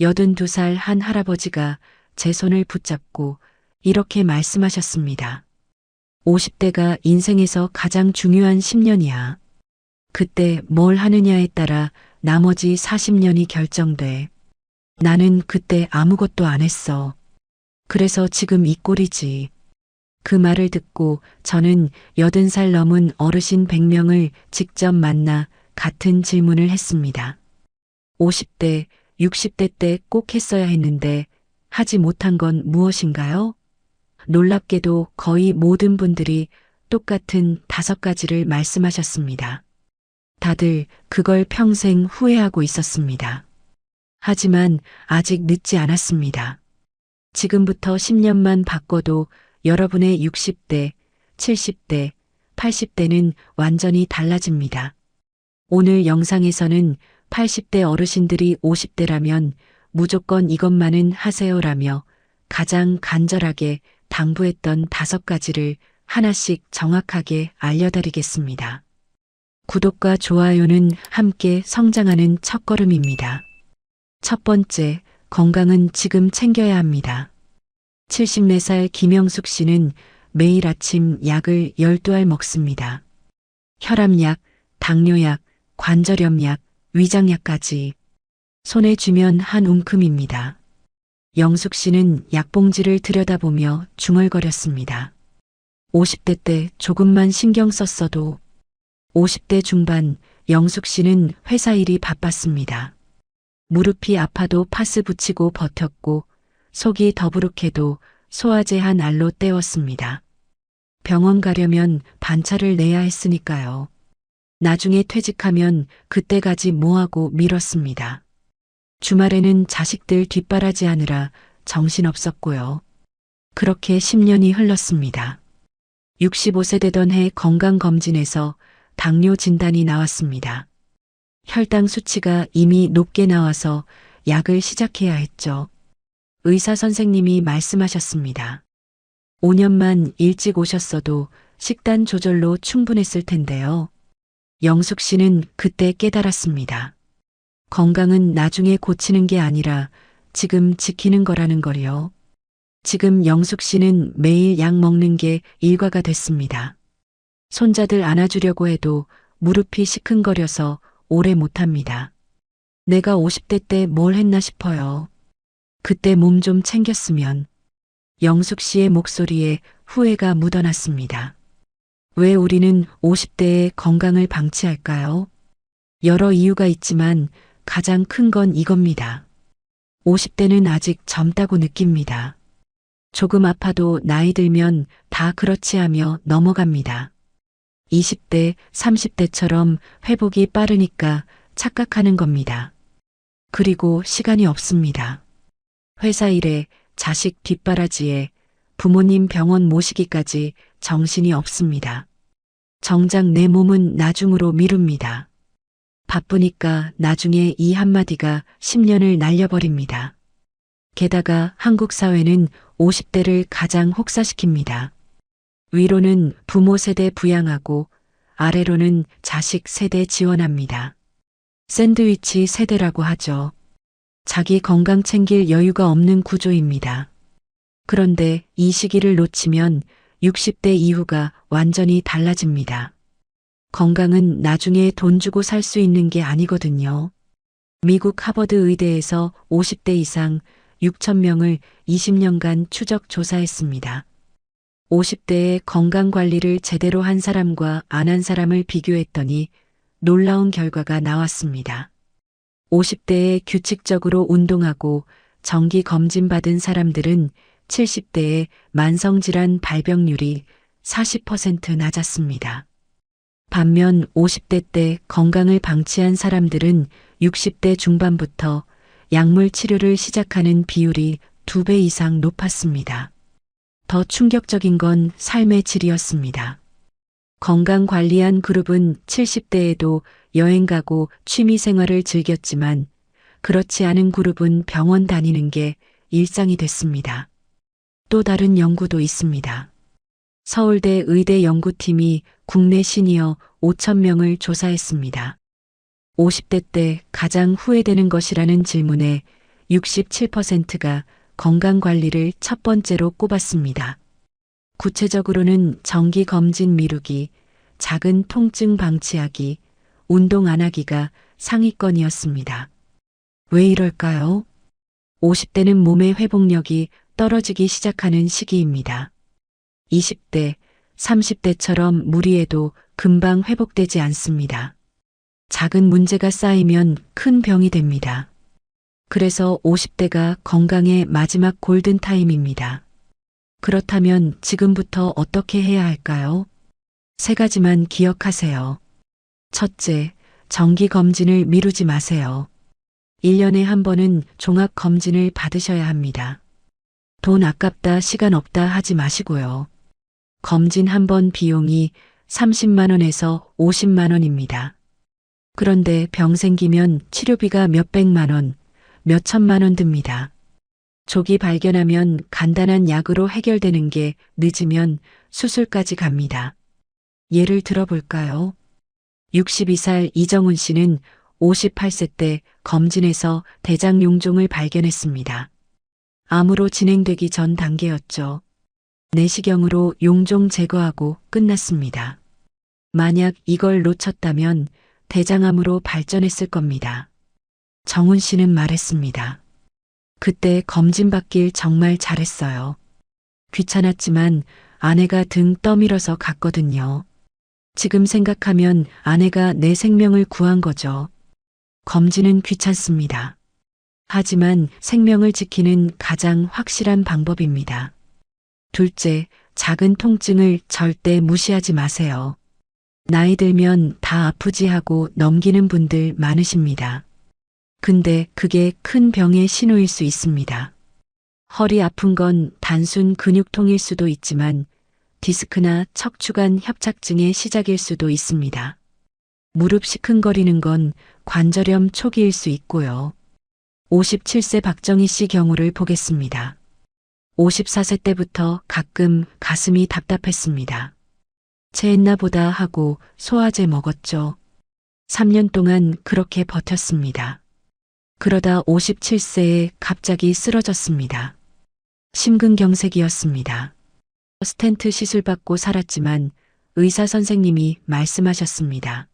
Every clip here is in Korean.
82살 한 할아버지가 제 손을 붙잡고 이렇게 말씀하셨습니다. 50대가 인생에서 가장 중요한 10년이야. 그때 뭘 하느냐에 따라 나머지 40년이 결정돼. 나는 그때 아무것도 안 했어. 그래서 지금 이 꼴이지. 그 말을 듣고 저는 80살 넘은 어르신 100명을 직접 만나 같은 질문을 했습니다. 50대, 60대 때 꼭 했어야 했는데 하지 못한 건 무엇인가요? 놀랍게도 거의 모든 분들이 똑같은 5가지를 말씀하셨습니다. 다들 그걸 평생 후회하고 있었습니다. 하지만 아직 늦지 않았습니다. 지금부터 10년만 바꿔도 여러분의 60대, 70대, 80대는 완전히 달라집니다. 오늘 영상에서는 80대 어르신들이 50대라면 무조건 이것만은 하세요라며 가장 간절하게 당부했던 5가지를 하나씩 정확하게 알려드리겠습니다. 구독과 좋아요는 함께 성장하는 첫걸음입니다. 첫 번째, 건강은 지금 챙겨야 합니다. 74살 김영숙 씨는 매일 아침 약을 12알 먹습니다. 혈압약, 당뇨약, 관절염약, 위장약까지. 손에 쥐면 한 움큼입니다. 영숙 씨는 약봉지를 들여다보며 중얼거렸습니다. 50대 때 조금만 신경 썼어도. 50대 중반 영숙 씨는 회사 일이 바빴습니다. 무릎이 아파도 파스 붙이고 버텼고 속이 더부룩해도 소화제 한 알로 때웠습니다. 병원 가려면 반차를 내야 했으니까요. 나중에 퇴직하면 그때까지 뭐하고 미뤘습니다. 주말에는 자식들 뒷바라지하느라 정신없었고요. 그렇게 10년이 흘렀습니다. 65세 되던 해 건강검진에서 당뇨 진단이 나왔습니다. 혈당 수치가 이미 높게 나와서 약을 시작해야 했죠. 의사 선생님이 말씀하셨습니다. 5년만 일찍 오셨어도 식단 조절로 충분했을 텐데요. 영숙 씨는 그때 깨달았습니다. 건강은 나중에 고치는 게 아니라 지금 지키는 거라는 걸요. 지금 영숙 씨는 매일 약 먹는 게 일과가 됐습니다. 손자들 안아주려고 해도 무릎이 시큰거려서 오래 못합니다. 내가 50대 때 뭘 했나 싶어요. 그때 몸 좀 챙겼으면. 영숙 씨의 목소리에 후회가 묻어났습니다. 왜 우리는 50대의 건강을 방치할까요? 여러 이유가 있지만 가장 큰 건 이겁니다. 50대는 아직 젊다고 느낍니다. 조금 아파도 나이 들면 다 그렇지 하며 넘어갑니다. 20대, 30대처럼 회복이 빠르니까 착각하는 겁니다. 그리고 시간이 없습니다. 회사 일에, 자식 뒷바라지에, 부모님 병원 모시기까지 정신이 없습니다. 정작 내 몸은 나중으로 미룹니다. 바쁘니까 나중에 이 한마디가 10년을 날려버립니다. 게다가 한국 사회는 50대를 가장 혹사시킵니다. 위로는 부모 세대 부양하고 아래로는 자식 세대 지원합니다. 샌드위치 세대라고 하죠. 자기 건강 챙길 여유가 없는 구조입니다. 그런데 이 시기를 놓치면 60대 이후가 완전히 달라집니다. 건강은 나중에 돈 주고 살 수 있는 게 아니거든요. 미국 하버드 의대에서 50대 이상 6,000명을 20년간 추적 조사했습니다. 50대의 건강관리를 제대로 한 사람과 안 한 사람을 비교했더니 놀라운 결과가 나왔습니다. 50대에 규칙적으로 운동하고 정기 검진 받은 사람들은 70대의 만성질환 발병률이 40% 낮았습니다. 반면 50대 때 건강을 방치한 사람들은 60대 중반부터 약물 치료를 시작하는 비율이 2배 이상 높았습니다. 더 충격적인 건 삶의 질이었습니다. 건강 관리한 그룹은 70대에도 여행 가고 취미 생활을 즐겼지만 그렇지 않은 그룹은 병원 다니는 게 일상이 됐습니다. 또 다른 연구도 있습니다. 서울대 의대 연구팀이 국내 시니어 5,000명을 조사했습니다. 50대 때 가장 후회되는 것이라는 질문에 67%가 건강관리를 첫 번째로 꼽았습니다. 구체적으로는 정기검진 미루기, 작은 통증 방치하기, 운동 안 하기가 상위권이었습니다. 왜 이럴까요? 50대는 몸의 회복력이 떨어지기 시작하는 시기입니다. 20대, 30대처럼 무리해도 금방 회복되지 않습니다. 작은 문제가 쌓이면 큰 병이 됩니다. 그래서 50대가 건강의 마지막 골든타임입니다. 그렇다면 지금부터 어떻게 해야 할까요? 3가지만 기억하세요. 첫째, 정기검진을 미루지 마세요. 1년에 한 번은 종합검진을 받으셔야 합니다. 돈 아깝다, 시간 없다 하지 마시고요. 검진 한 번 비용이 30만 원에서 50만 원입니다. 그런데 병 생기면 치료비가 몇백만 원, 몇천만 원 듭니다. 조기 발견하면 간단한 약으로 해결되는 게 늦으면 수술까지 갑니다. 예를 들어볼까요? 62살 이정훈 씨는 58세 때 검진에서 대장 용종을 발견했습니다. 암으로 진행되기 전 단계였죠. 내시경으로 용종 제거하고 끝났습니다. 만약 이걸 놓쳤다면 대장암으로 발전했을 겁니다. 정훈 씨는 말했습니다. 그때 검진 받길 정말 잘했어요. 귀찮았지만 아내가 등 떠밀어서 갔거든요. 지금 생각하면 아내가 내 생명을 구한 거죠. 검진은 귀찮습니다. 하지만 생명을 지키는 가장 확실한 방법입니다. 둘째, 작은 통증을 절대 무시하지 마세요. 나이 들면 다 아프지 하고 넘기는 분들 많으십니다. 근데 그게 큰 병의 신호일 수 있습니다. 허리 아픈 건 단순 근육통일 수도 있지만 디스크나 척추관 협착증의 시작일 수도 있습니다. 무릎 시큰거리는 건 관절염 초기일 수 있고요. 57세 박정희 씨 경우를 보겠습니다. 54세 때부터 가끔 가슴이 답답했습니다. 체했나 보다 하고 소화제 먹었죠. 3년 동안 그렇게 버텼습니다. 그러다 57세에 갑자기 쓰러졌습니다. 심근경색이었습니다. 스텐트 시술 받고 살았지만 의사 선생님이 말씀하셨습니다.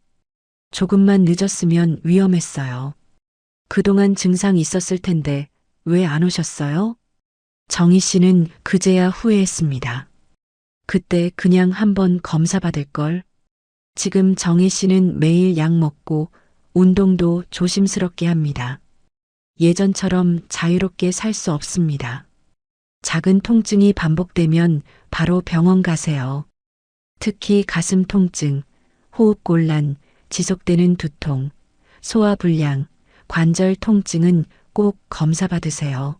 조금만 늦었으면 위험했어요. 그동안 증상 있었을 텐데 왜 안 오셨어요? 정희 씨는 그제야 후회했습니다. 그때 그냥 한번 검사 받을 걸. 지금 정희 씨는 매일 약 먹고 운동도 조심스럽게 합니다. 예전처럼 자유롭게 살 수 없습니다. 작은 통증이 반복되면 바로 병원 가세요. 특히 가슴 통증, 호흡곤란, 지속되는 두통, 소화불량, 관절 통증은 꼭 검사 받으세요.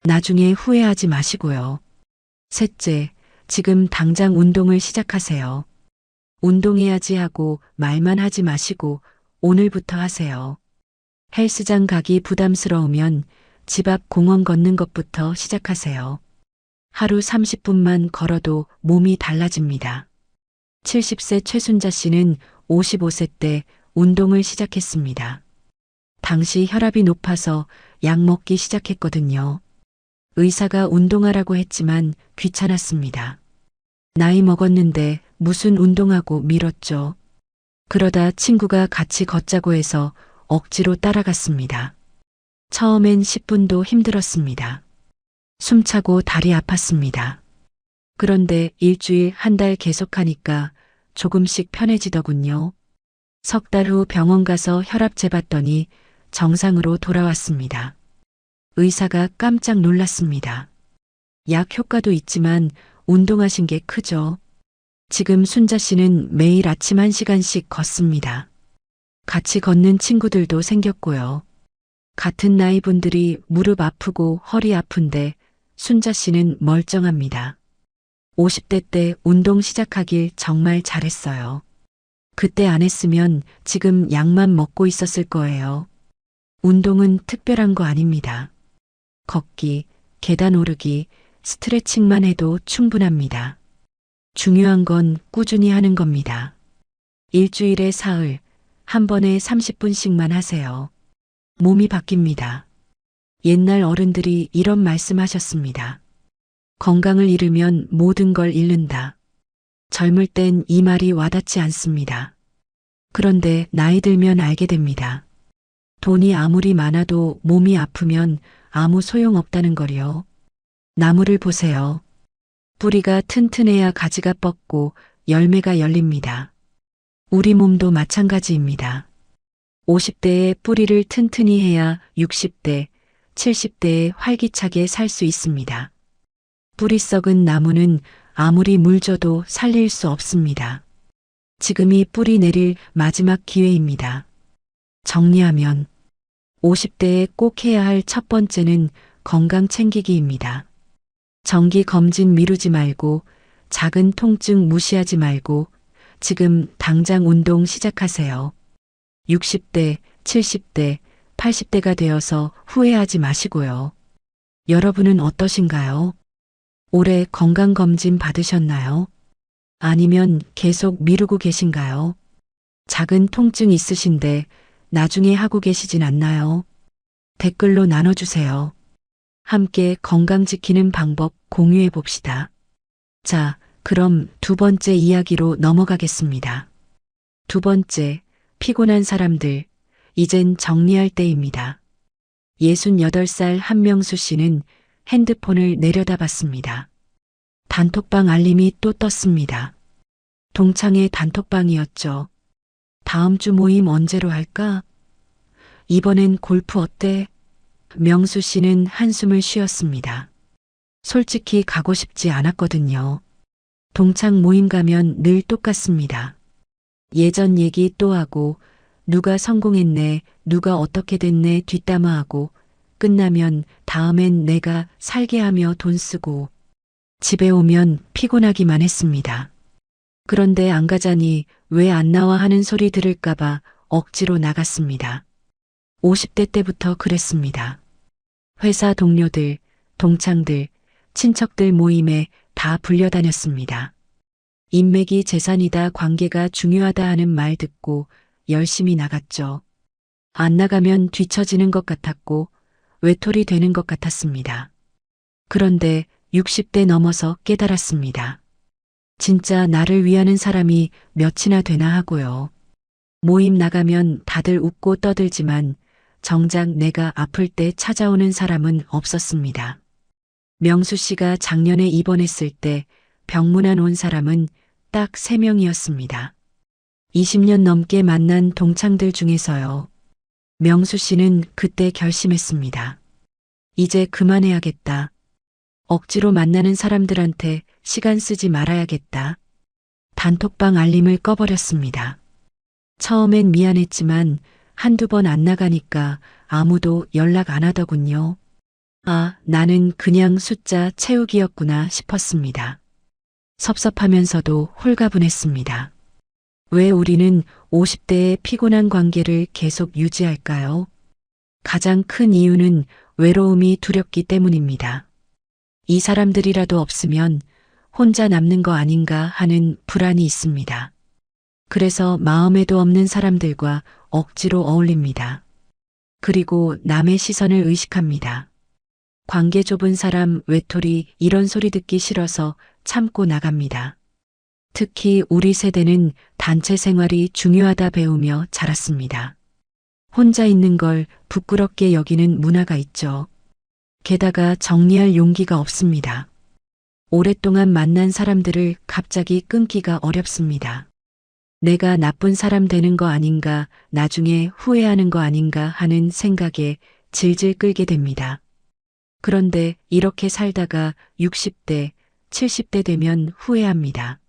나중에 후회하지 마시고요. 셋째, 지금 당장 운동을 시작하세요. 운동해야지 하고 말만 하지 마시고 오늘부터 하세요. 헬스장 가기 부담스러우면 집 앞 공원 걷는 것부터 시작하세요. 하루 30분만 걸어도 몸이 달라집니다. 70세 최순자 씨는 55세 때 운동을 시작했습니다. 당시 혈압이 높아서 약 먹기 시작했거든요. 의사가 운동하라고 했지만 귀찮았습니다. 나이 먹었는데 무슨 운동하고 미뤘죠. 그러다 친구가 같이 걷자고 해서 억지로 따라갔습니다. 처음엔 10분도 힘들었습니다. 숨차고 다리 아팠습니다. 그런데 일주일, 한 달 계속하니까 조금씩 편해지더군요. 3달 후 병원 가서 혈압 재봤더니 정상으로 돌아왔습니다. 의사가 깜짝 놀랐습니다. 약 효과도 있지만 운동하신 게 크죠. 지금 순자 씨는 매일 아침 1시간씩 걷습니다. 같이 걷는 친구들도 생겼고요. 같은 나이 분들이 무릎 아프고 허리 아픈데 순자 씨는 멀쩡합니다. 50대 때 운동 시작하길 정말 잘했어요. 그때 안 했으면 지금 약만 먹고 있었을 거예요. 운동은 특별한 거 아닙니다. 걷기, 계단 오르기, 스트레칭만 해도 충분합니다. 중요한 건 꾸준히 하는 겁니다. 일주일에 사흘, 한 번에 30분씩만 하세요. 몸이 바뀝니다. 옛날 어른들이 이런 말씀하셨습니다. 건강을 잃으면 모든 걸 잃는다. 젊을 땐 이 말이 와닿지 않습니다. 그런데 나이 들면 알게 됩니다. 돈이 아무리 많아도 몸이 아프면 아무 소용없다는 거요. 나무를 보세요. 뿌리가 튼튼해야 가지가 뻗고 열매가 열립니다. 우리 몸도 마찬가지입니다. 50대에 뿌리를 튼튼히 해야 60대, 70대에 활기차게 살 수 있습니다. 뿌리 썩은 나무는 아무리 물 줘도 살릴 수 없습니다. 지금이 뿌리 내릴 마지막 기회입니다. 정리하면 50대에 꼭 해야 할 첫 번째는 건강 챙기기입니다. 정기 검진 미루지 말고 작은 통증 무시하지 말고 지금 당장 운동 시작하세요. 60대, 70대, 80대가 되어서 후회하지 마시고요. 여러분은 어떠신가요? 올해 건강검진 받으셨나요? 아니면 계속 미루고 계신가요? 작은 통증 있으신데 나중에 하고 계시진 않나요? 댓글로 나눠주세요. 함께 건강 지키는 방법 공유해 봅시다. 자, 그럼 두 번째 이야기로 넘어가겠습니다. 두 번째, 피곤한 사람들, 이젠 정리할 때입니다. 68살 한명수 씨는 핸드폰을 내려다봤습니다. 단톡방 알림이 또 떴습니다. 동창회 단톡방이었죠. 다음 주 모임 언제로 할까? 이번엔 골프 어때? 명수 씨는 한숨을 쉬었습니다. 솔직히 가고 싶지 않았거든요. 동창 모임 가면 늘 똑같습니다. 예전 얘기 또 하고 누가 성공했네, 누가 어떻게 됐네 뒷담화하고 끝나면 다음엔 내가 살게 하며 돈 쓰고 집에 오면 피곤하기만 했습니다. 그런데 안 가자니 왜 안 나와 하는 소리 들을까봐 억지로 나갔습니다. 50대 때부터 그랬습니다. 회사 동료들, 동창들, 친척들 모임에 다 불려다녔습니다. 인맥이 재산이다, 관계가 중요하다 하는 말 듣고 열심히 나갔죠. 안 나가면 뒤처지는 것 같았고 외톨이 되는 것 같았습니다. 그런데 60대 넘어서 깨달았습니다. 진짜 나를 위하는 사람이 몇이나 되나 하고요. 모임 나가면 다들 웃고 떠들지만 정작 내가 아플 때 찾아오는 사람은 없었습니다. 명수 씨가 작년에 입원했을 때 병문안 온 사람은 딱 3명이었습니다. 20년 넘게 만난 동창들 중에서요. 명수 씨는 그때 결심했습니다. 이제 그만해야겠다. 억지로 만나는 사람들한테 시간 쓰지 말아야겠다. 단톡방 알림을 꺼버렸습니다. 처음엔 미안했지만 한두 번 안 나가니까 아무도 연락 안 하더군요. 아, 나는 그냥 숫자 채우기였구나 싶었습니다. 섭섭하면서도 홀가분했습니다. 왜 우리는 50대의 피곤한 관계를 계속 유지할까요? 가장 큰 이유는 외로움이 두렵기 때문입니다. 이 사람들이라도 없으면 혼자 남는 거 아닌가 하는 불안이 있습니다. 그래서 마음에도 없는 사람들과 억지로 어울립니다. 그리고 남의 시선을 의식합니다. 관계 좁은 사람, 외톨이 이런 소리 듣기 싫어서 참고 나갑니다. 특히 우리 세대는 단체 생활이 중요하다 배우며 자랐습니다. 혼자 있는 걸 부끄럽게 여기는 문화가 있죠. 게다가 정리할 용기가 없습니다. 오랫동안 만난 사람들을 갑자기 끊기가 어렵습니다. 내가 나쁜 사람 되는 거 아닌가, 나중에 후회하는 거 아닌가 하는 생각에 질질 끌게 됩니다. 그런데 이렇게 살다가 60대, 70대 되면 후회합니다.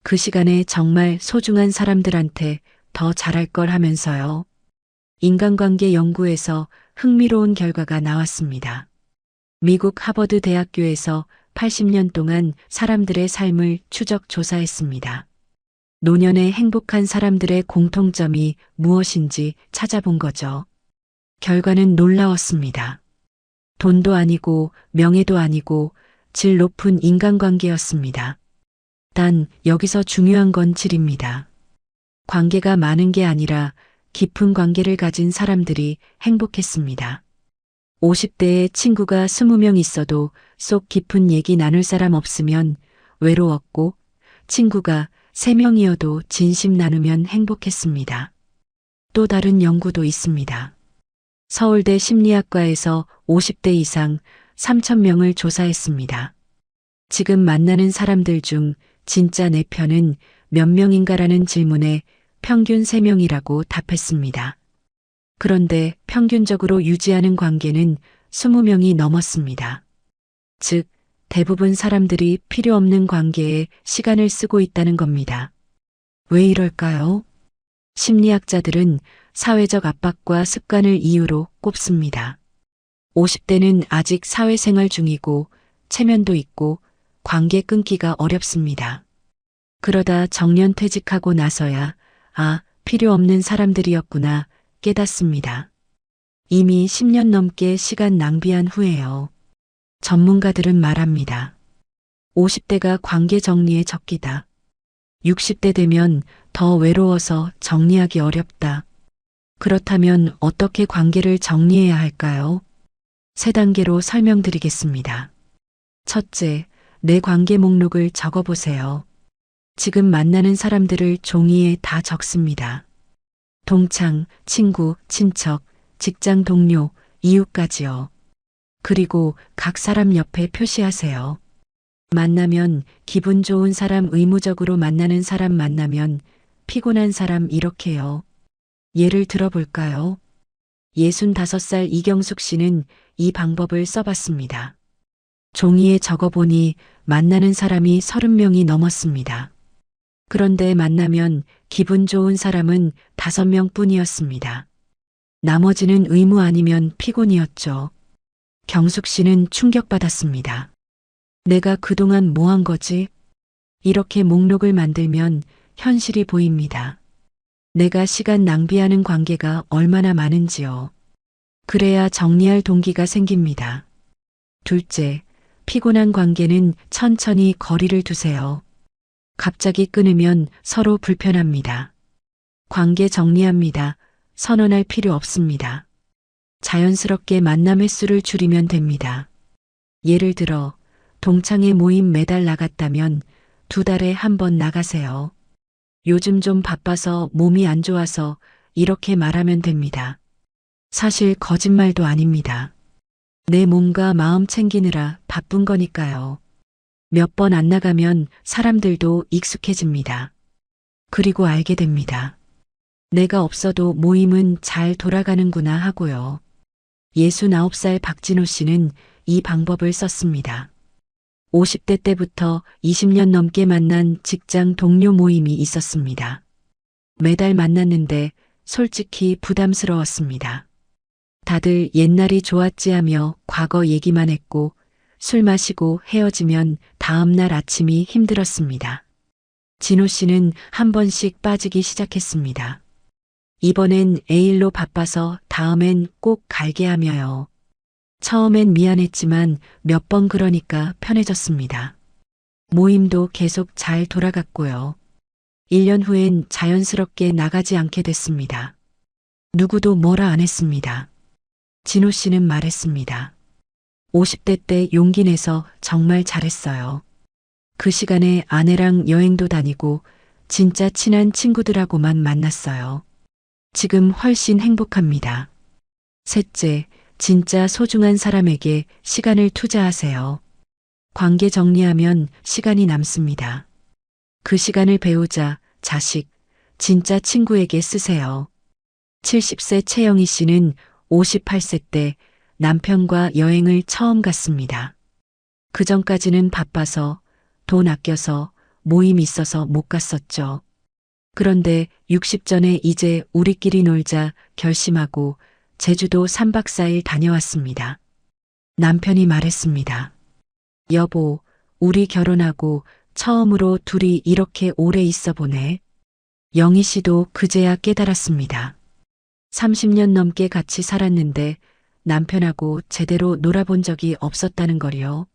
그 시간에 정말 소중한 사람들한테 더 잘할 걸 하면서요. 인간관계 연구에서 흥미로운 결과가 나왔습니다. 미국 하버드 대학교에서 80년 동안 사람들의 삶을 추적 조사했습니다. 노년의 행복한 사람들의 공통점이 무엇인지 찾아본 거죠. 결과는 놀라웠습니다. 돈도 아니고 명예도 아니고 질 높은 인간관계였습니다. 단 여기서 중요한 건 질입니다. 관계가 많은 게 아니라 깊은 관계를 가진 사람들이 행복했습니다. 50대에 친구가 20명 있어도 속 깊은 얘기 나눌 사람 없으면 외로웠고 친구가 3명이어도 진심 나누면 행복했습니다. 또 다른 연구도 있습니다. 서울대 심리학과에서 50대 이상 3,000명을 조사했습니다. 지금 만나는 사람들 중 진짜 내 편은 몇 명인가라는 질문에 평균 3명이라고 답했습니다. 그런데 평균적으로 유지하는 관계는 20명이 넘었습니다. 즉, 대부분 사람들이 필요 없는 관계에 시간을 쓰고 있다는 겁니다. 왜 이럴까요? 심리학자들은 사회적 압박과 습관을 이유로 꼽습니다. 50대는 아직 사회생활 중이고 체면도 있고 관계 끊기가 어렵습니다. 그러다 정년퇴직하고 나서야 필요 없는 사람들이었구나 깨닫습니다. 이미 10년 넘게 시간 낭비한 후에요. 전문가들은 말합니다. 50대가 관계 정리의 적기다. 60대 되면 더 외로워서 정리하기 어렵다. 그렇다면 어떻게 관계를 정리해야 할까요? 3단계로 설명드리겠습니다. 첫째, 내 관계 목록을 적어보세요. 지금 만나는 사람들을 종이에 다 적습니다. 동창, 친구, 친척, 직장 동료, 이웃까지요. 그리고 각 사람 옆에 표시하세요. 만나면 기분 좋은 사람, 의무적으로 만나는 사람, 만나면 피곤한 사람, 이렇게요. 예를 들어볼까요? 65살 이경숙 씨는 이 방법을 써봤습니다. 종이에 적어보니 만나는 사람이 30명이 넘었습니다. 그런데 만나면 기분 좋은 사람은 5명 뿐이었습니다. 나머지는 의무 아니면 피곤이었죠. 경숙 씨는 충격받았습니다. 내가 그동안 뭐 한 거지? 이렇게 목록을 만들면 현실이 보입니다. 내가 시간 낭비하는 관계가 얼마나 많은지요. 그래야 정리할 동기가 생깁니다. 둘째, 피곤한 관계는 천천히 거리를 두세요. 갑자기 끊으면 서로 불편합니다. 관계 정리합니다. 선언할 필요 없습니다. 자연스럽게 만남 횟수를 줄이면 됩니다. 예를 들어 동창회 모임 매달 나갔다면 2달에 한 번 나가세요. 요즘 좀 바빠서 몸이 안 좋아서 이렇게 말하면 됩니다. 사실 거짓말도 아닙니다. 내 몸과 마음 챙기느라 바쁜 거니까요. 몇 번 안 나가면 사람들도 익숙해집니다. 그리고 알게 됩니다. 내가 없어도 모임은 잘 돌아가는구나 하고요. 69살 박진호 씨는 이 방법을 썼습니다. 50대 때부터 20년 넘게 만난 직장 동료 모임이 있었습니다. 매달 만났는데 솔직히 부담스러웠습니다. 다들 옛날이 좋았지 하며 과거 얘기만 했고 술 마시고 헤어지면 다음날 아침이 힘들었습니다. 진호 씨는 한 번씩 빠지기 시작했습니다. 이번엔 에일로 바빠서 다음엔 꼭 갈게 하며요. 처음엔 미안했지만 몇 번 그러니까 편해졌습니다. 모임도 계속 잘 돌아갔고요. 1년 후엔 자연스럽게 나가지 않게 됐습니다. 누구도 뭐라 안 했습니다. 진호 씨는 말했습니다. 50대 때 용기 내서 정말 잘했어요. 그 시간에 아내랑 여행도 다니고 진짜 친한 친구들하고만 만났어요. 지금 훨씬 행복합니다. 셋째, 진짜 소중한 사람에게 시간을 투자하세요. 관계 정리하면 시간이 남습니다. 그 시간을 배우자, 자식, 진짜 친구에게 쓰세요. 70세 최영희 씨는 58세 때 남편과 여행을 처음 갔습니다. 그 전까지는 바빠서 돈 아껴서 모임 있어서 못 갔었죠. 그런데 60 전에 이제 우리끼리 놀자 결심하고 제주도 3박 4일 다녀왔습니다. 남편이 말했습니다. 여보, 우리 결혼하고 처음으로 둘이 이렇게 오래 있어 보네. 영희 씨도 그제야 깨달았습니다. 30년 넘게 같이 살았는데 남편하고 제대로 놀아본 적이 없었다는 거요.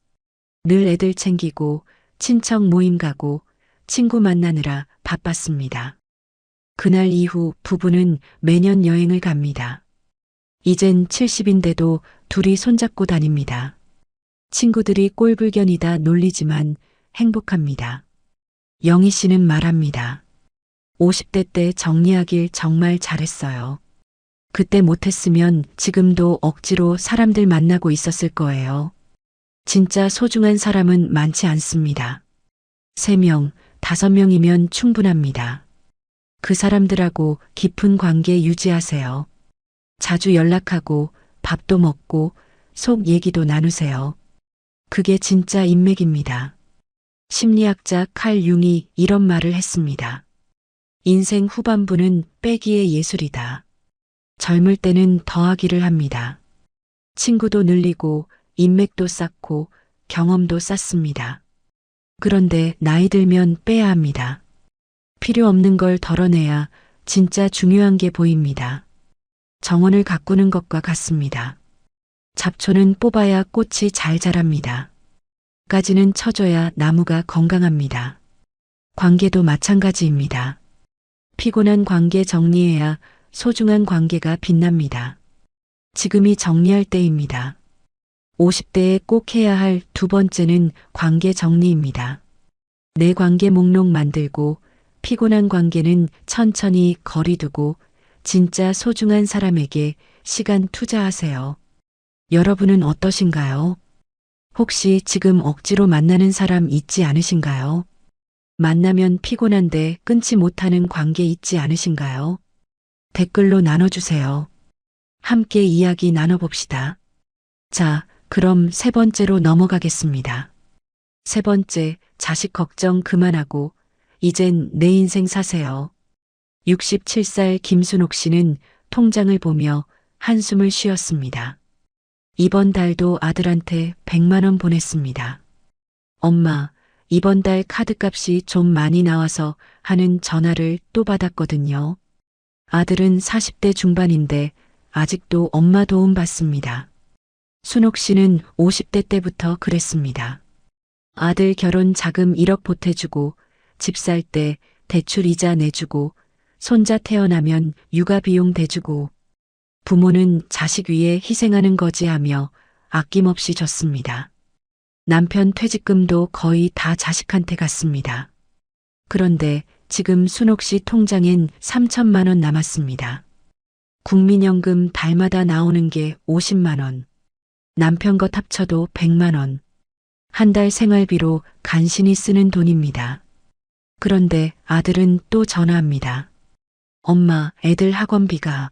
늘 애들 챙기고 친척 모임 가고 친구 만나느라 바빴습니다. 그날 이후 부부는 매년 여행을 갑니다. 이젠 70인데도 둘이 손잡고 다닙니다. 친구들이 꼴불견이다 놀리지만 행복합니다. 영희 씨는 말합니다. 50대 때 정리하길 정말 잘했어요. 그때 못했으면 지금도 억지로 사람들 만나고 있었을 거예요. 진짜 소중한 사람은 많지 않습니다. 3명, 5명이면 충분합니다. 그 사람들하고 깊은 관계 유지하세요. 자주 연락하고 밥도 먹고 속 얘기도 나누세요. 그게 진짜 인맥입니다. 심리학자 칼 융이 이런 말을 했습니다. 인생 후반부는 빼기의 예술이다. 젊을 때는 더하기를 합니다. 친구도 늘리고 인맥도 쌓고 경험도 쌓습니다. 그런데 나이 들면 빼야 합니다. 필요 없는 걸 덜어내야 진짜 중요한 게 보입니다. 정원을 가꾸는 것과 같습니다. 잡초는 뽑아야 꽃이 잘 자랍니다. 가지는 쳐줘야 나무가 건강합니다. 관계도 마찬가지입니다. 피곤한 관계 정리해야 소중한 관계가 빛납니다. 지금이 정리할 때입니다. 50대에 꼭 해야 할 두 번째는 관계 정리입니다. 내 관계 목록 만들고 피곤한 관계는 천천히 거리두고 진짜 소중한 사람에게 시간 투자하세요. 여러분은 어떠신가요? 혹시 지금 억지로 만나는 사람 있지 않으신가요? 만나면 피곤한데 끊지 못하는 관계 있지 않으신가요? 댓글로 나눠주세요. 함께 이야기 나눠봅시다. 자, 그럼 세 번째로 넘어가겠습니다. 세 번째, 자식 걱정 그만하고 이젠 내 인생 사세요. 67살 김순옥 씨는 통장을 보며 한숨을 쉬었습니다. 이번 달도 아들한테 100만 원 보냈습니다. 엄마, 이번 달 카드값이 좀 많이 나와서 하는 전화를 또 받았거든요. 아들은 40대 중반인데 아직도 엄마 도움 받습니다. 순옥 씨는 50대 때부터 그랬습니다. 아들 결혼 자금 1억 보태주고 집 살 때 대출 이자 내주고 손자 태어나면 육아 비용 대주고 부모는 자식 위해 희생하는 거지 하며 아낌없이 줬습니다. 남편 퇴직금도 거의 다 자식한테 갔습니다. 그런데 지금 순옥 씨 통장엔 3천만 원 남았습니다. 국민연금 달마다 나오는 게 50만 원. 남편 것 합쳐도 100만 원. 한 달 생활비로 간신히 쓰는 돈입니다. 그런데 아들은 또 전화합니다. 엄마, 애들 학원비가.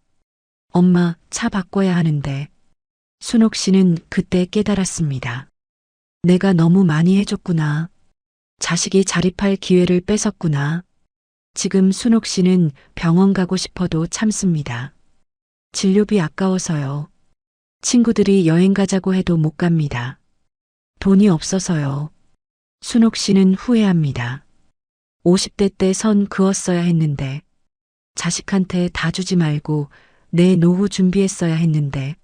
엄마, 차 바꿔야 하는데. 순옥 씨는 그때 깨달았습니다. 내가 너무 많이 해줬구나. 자식이 자립할 기회를 뺏었구나. 지금 순옥 씨는 병원 가고 싶어도 참습니다. 진료비 아까워서요. 친구들이 여행 가자고 해도 못 갑니다. 돈이 없어서요. 순옥 씨는 후회합니다. 50대 때 선 그었어야 했는데, 자식한테 다 주지 말고 내 노후 준비했어야 했는데,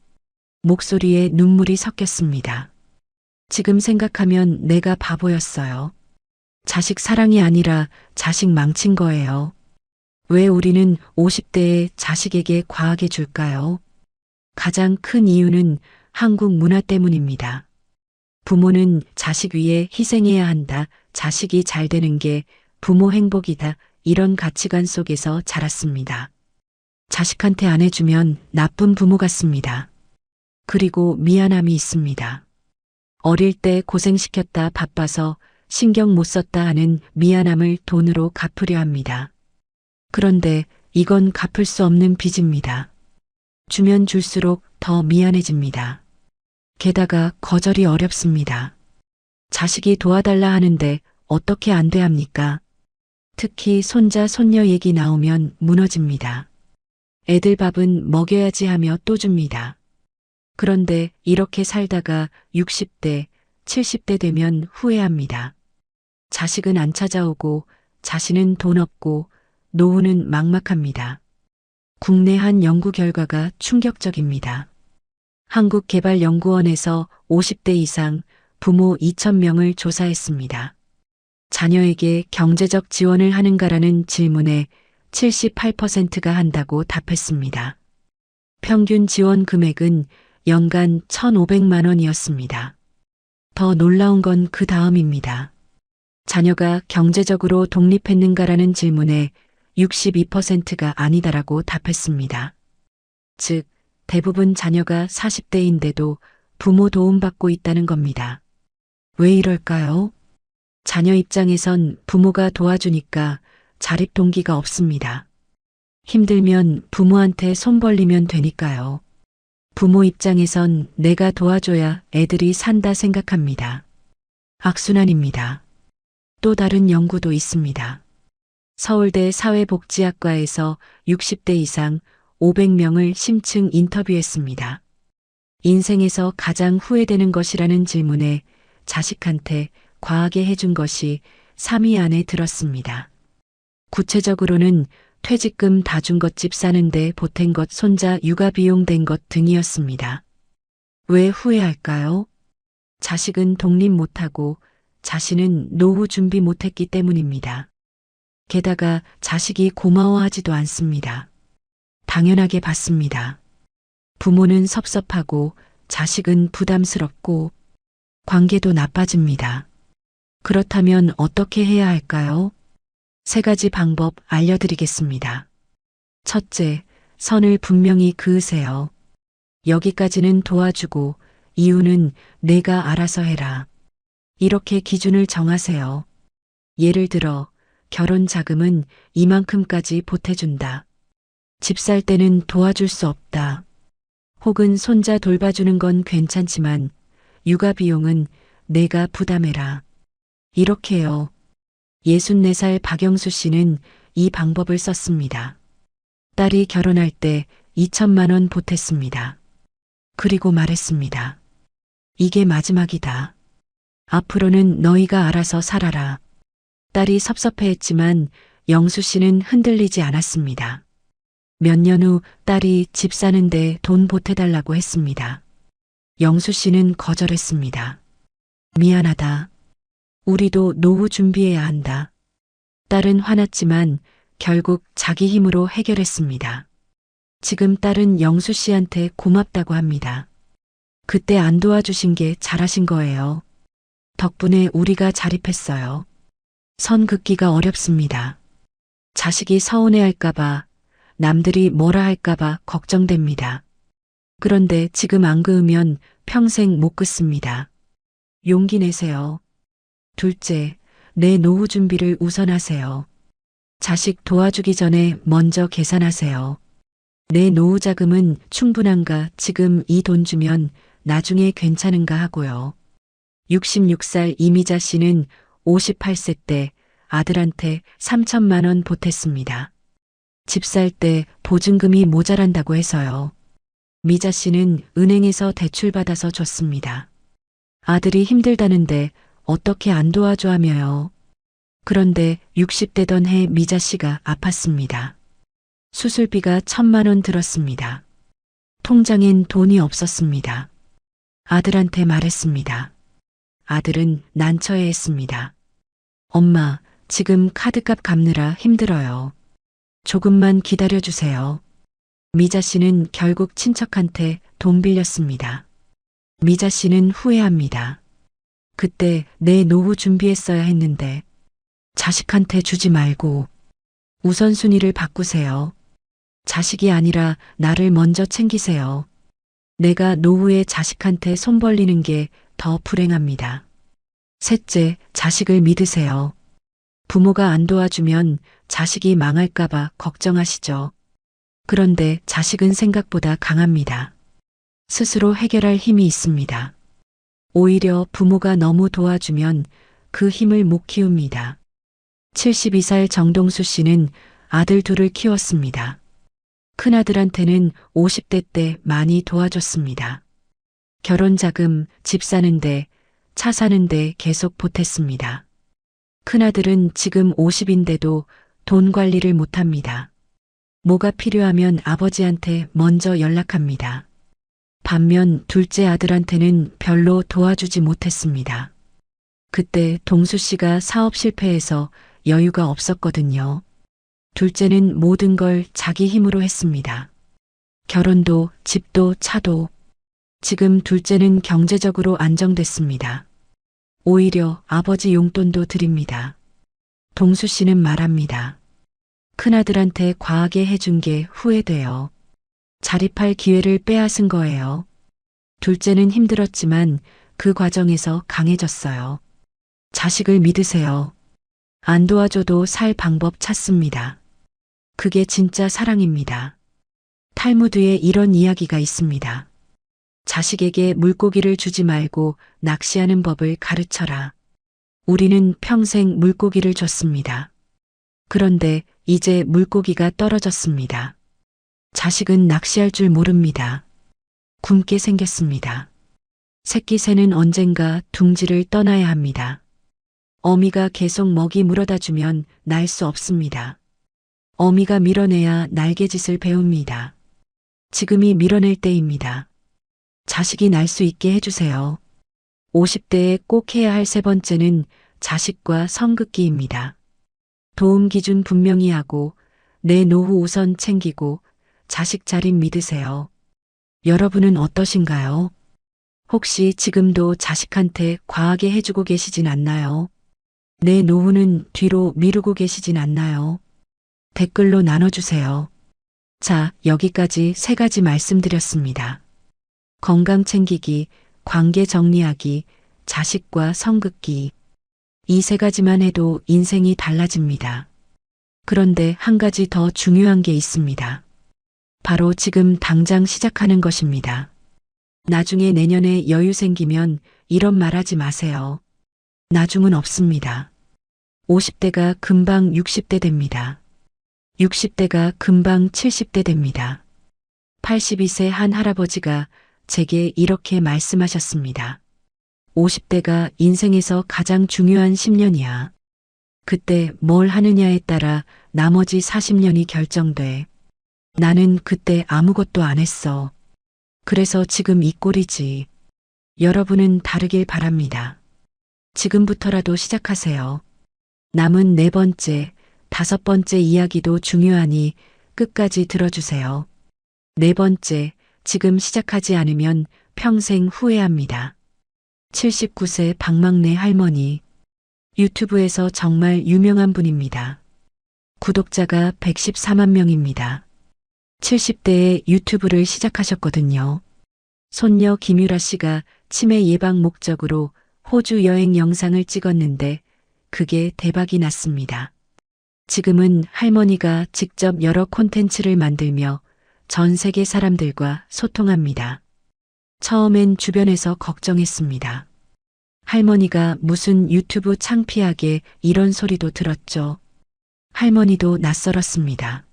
목소리에 눈물이 섞였습니다. 지금 생각하면 내가 바보였어요. 자식 사랑이 아니라 자식 망친 거예요. 왜 우리는 50대에 자식에게 과하게 줄까요? 가장 큰 이유는 한국 문화 때문입니다. 부모는 자식 위해 희생해야 한다. 자식이 잘 되는 게 부모 행복이다. 이런 가치관 속에서 자랐습니다. 자식한테 안 해주면 나쁜 부모 같습니다. 그리고 미안함이 있습니다. 어릴 때 고생시켰다 바빠서 신경 못 썼다 하는 미안함을 돈으로 갚으려 합니다. 그런데 이건 갚을 수 없는 빚입니다. 주면 줄수록 더 미안해집니다. 게다가 거절이 어렵습니다. 자식이 도와달라 하는데 어떻게 안 돼 합니까? 특히 손자, 손녀 얘기 나오면 무너집니다. 애들 밥은 먹여야지 하며 또 줍니다. 그런데 이렇게 살다가 60대, 70대 되면 후회합니다. 자식은 안 찾아오고 자신은 돈 없고 노후는 막막합니다. 국내 한 연구 결과가 충격적입니다. 한국개발연구원에서 50대 이상 부모 2,000명을 조사했습니다. 자녀에게 경제적 지원을 하는가라는 질문에 78%가 한다고 답했습니다. 평균 지원 금액은 연간 1,500만 원이었습니다. 더 놀라운 건 그 다음입니다. 자녀가 경제적으로 독립했는가라는 질문에 62%가 아니다라고 답했습니다. 즉, 대부분 자녀가 40대인데도 부모 도움받고 있다는 겁니다. 왜 이럴까요? 자녀 입장에선 부모가 도와주니까 자립 동기가 없습니다. 힘들면 부모한테 손 벌리면 되니까요. 부모 입장에선 내가 도와줘야 애들이 산다 생각합니다. 악순환입니다. 또 다른 연구도 있습니다. 서울대 사회복지학과에서 60대 이상 500명을 심층 인터뷰했습니다. 인생에서 가장 후회되는 것이라는 질문에 자식한테 과하게 해준 것이 3위 안에 들었습니다. 구체적으로는 퇴직금 다 준 것, 집 사는데 보탠 것, 손자 육아 비용 된 것 등이었습니다. 왜 후회할까요? 자식은 독립 못하고 자신은 노후 준비 못했기 때문입니다. 게다가 자식이 고마워하지도 않습니다. 당연하게 받습니다. 부모는 섭섭하고 자식은 부담스럽고 관계도 나빠집니다. 그렇다면 어떻게 해야 할까요? 3가지 방법 알려드리겠습니다. 첫째, 선을 분명히 그으세요. 여기까지는 도와주고 이유는 내가 알아서 해라. 이렇게 기준을 정하세요. 예를 들어 결혼 자금은 이만큼까지 보태준다. 집 살 때는 도와줄 수 없다. 혹은 손자 돌봐주는 건 괜찮지만 육아 비용은 내가 부담해라. 이렇게요. 64살 박영수 씨는 이 방법을 썼습니다. 딸이 결혼할 때 2천만 원 보탰습니다. 그리고 말했습니다. 이게 마지막이다. 앞으로는 너희가 알아서 살아라. 딸이 섭섭해했지만 영수 씨는 흔들리지 않았습니다. 몇 년 후 딸이 집 사는데 돈 보태달라고 했습니다. 영수 씨는 거절했습니다. 미안하다. 우리도 노후 준비해야 한다. 딸은 화났지만 결국 자기 힘으로 해결했습니다. 지금 딸은 영수 씨한테 고맙다고 합니다. 그때 안 도와주신 게 잘하신 거예요. 덕분에 우리가 자립했어요. 선 긋기가 어렵습니다. 자식이 서운해할까봐, 남들이 뭐라 할까봐 걱정됩니다. 그런데 지금 안 그으면 평생 못 긋습니다. 용기 내세요. 둘째, 내 노후 준비를 우선하세요. 자식 도와주기 전에 먼저 계산하세요. 내 노후 자금은 충분한가, 지금 이 돈 주면 나중에 괜찮은가 하고요. 66살 이미자 씨는 58세 때 아들한테 3천만 원 보탰습니다. 집 살 때 보증금이 모자란다고 해서요. 미자 씨는 은행에서 대출받아서 줬습니다. 아들이 힘들다는데 어떻게 안 도와줘 하며요. 그런데 60대던 해 미자 씨가 아팠습니다. 수술비가 1,000만 원 들었습니다. 통장엔 돈이 없었습니다. 아들한테 말했습니다. 아들은 난처해했습니다. 엄마, 지금 카드값 갚느라 힘들어요. 조금만 기다려주세요. 미자 씨는 결국 친척한테 돈 빌렸습니다. 미자 씨는 후회합니다. 그때 내 노후 준비했어야 했는데 자식한테 주지 말고 우선순위를 바꾸세요. 자식이 아니라 나를 먼저 챙기세요. 내가 노후에 자식한테 손 벌리는 게 더 불행합니다. 셋째, 자식을 믿으세요. 부모가 안 도와주면 자식이 망할까봐 걱정하시죠. 그런데 자식은 생각보다 강합니다. 스스로 해결할 힘이 있습니다. 오히려 부모가 너무 도와주면 그 힘을 못 키웁니다. 72살 정동수 씨는 아들 둘을 키웠습니다. 큰아들한테는 50대 때 많이 도와줬습니다. 결혼 자금, 집 사는데, 차 사는데 계속 보탰습니다. 큰아들은 지금 50인데도 돈 관리를 못합니다. 뭐가 필요하면 아버지한테 먼저 연락합니다. 반면 둘째 아들한테는 별로 도와주지 못했습니다. 그때 동수 씨가 사업 실패해서 여유가 없었거든요. 둘째는 모든 걸 자기 힘으로 했습니다. 결혼도 집도 차도. 지금 둘째는 경제적으로 안정됐습니다. 오히려 아버지 용돈도 드립니다. 동수 씨는 말합니다. 큰아들한테 과하게 해준 게 후회돼요. 자립할 기회를 빼앗은 거예요. 둘째는 힘들었지만 그 과정에서 강해졌어요. 자식을 믿으세요. 안 도와줘도 살 방법 찾습니다. 그게 진짜 사랑입니다. 탈무드에 이런 이야기가 있습니다. 자식에게 물고기를 주지 말고 낚시하는 법을 가르쳐라. 우리는 평생 물고기를 줬습니다. 그런데 이제 물고기가 떨어졌습니다. 자식은 낚시할 줄 모릅니다. 굶게 생겼습니다. 새끼 새는 언젠가 둥지를 떠나야 합니다. 어미가 계속 먹이 물어다 주면 날 수 없습니다. 어미가 밀어내야 날개짓을 배웁니다. 지금이 밀어낼 때입니다. 자식이 날 수 있게 해주세요. 50대에 꼭 해야 할 세 번째는 자식과 성급기입니다. 도움 기준 분명히 하고 내 노후 우선 챙기고 자식 자립 믿으세요. 여러분은 어떠신가요? 혹시 지금도 자식한테 과하게 해주고 계시진 않나요? 내 노후는 뒤로 미루고 계시진 않나요? 댓글로 나눠주세요. 자, 여기까지 3가지 말씀드렸습니다. 건강 챙기기, 관계 정리하기, 자식과 성급기. 이 3가지만 해도 인생이 달라집니다. 그런데 한 가지 더 중요한 게 있습니다. 바로 지금 당장 시작하는 것입니다. 나중에 내년에 여유 생기면 이런 말 하지 마세요. 나중은 없습니다. 50대가 금방 60대 됩니다. 60대가 금방 70대 됩니다. 82세 한 할아버지가 제게 이렇게 말씀하셨습니다. 50대가 인생에서 가장 중요한 10년이야. 그때 뭘 하느냐에 따라 나머지 40년이 결정돼. 나는 그때 아무것도 안 했어. 그래서 지금 이 꼴이지. 여러분은 다르길 바랍니다. 지금부터라도 시작하세요. 남은 4번째, 5번째 이야기도 중요하니 끝까지 들어주세요. 4번째, 지금 시작하지 않으면 평생 후회합니다. 79세 박막내 할머니. 유튜브에서 정말 유명한 분입니다. 구독자가 114만 명입니다. 70대에 유튜브를 시작하셨거든요. 손녀 김유라 씨가 치매 예방 목적으로 호주 여행 영상을 찍었는데 그게 대박이 났습니다. 지금은 할머니가 직접 여러 콘텐츠를 만들며 전 세계 사람들과 소통합니다. 처음엔 주변에서 걱정했습니다. 할머니가 무슨 유튜브 창피하게 이런 소리도 들었죠. 할머니도 낯설었습니다.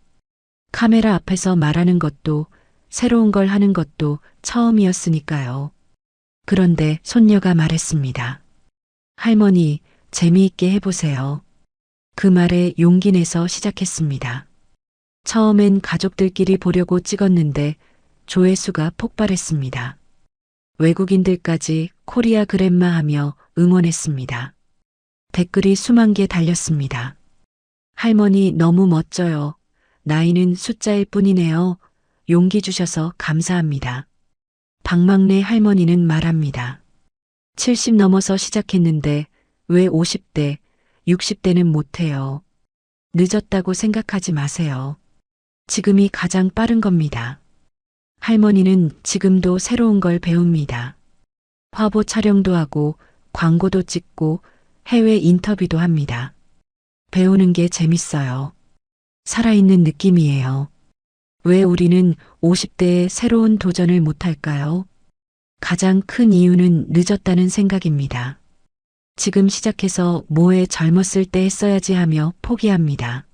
카메라 앞에서 말하는 것도 새로운 걸 하는 것도 처음이었으니까요. 그런데 손녀가 말했습니다. 할머니, 재미있게 해보세요. 그 말에 용기 내서 시작했습니다. 처음엔 가족들끼리 보려고 찍었는데 조회수가 폭발했습니다. 외국인들까지 코리아 그랜마 하며 응원했습니다. 댓글이 수만 개 달렸습니다. 할머니 너무 멋져요. 나이는 숫자일 뿐이네요. 용기 주셔서 감사합니다. 박막내 할머니는 말합니다. 70 넘어서 시작했는데 왜 50대, 60대는 못해요. 늦었다고 생각하지 마세요. 지금이 가장 빠른 겁니다. 할머니는 지금도 새로운 걸 배웁니다. 화보 촬영도 하고 광고도 찍고 해외 인터뷰도 합니다. 배우는 게 재밌어요. 살아있는 느낌이에요. 왜 우리는 50대에 새로운 도전을 못할까요? 가장 큰 이유는 늦었다는 생각입니다. 지금 시작해서 뭐에 젊었을 때 했어야지 하며 포기합니다.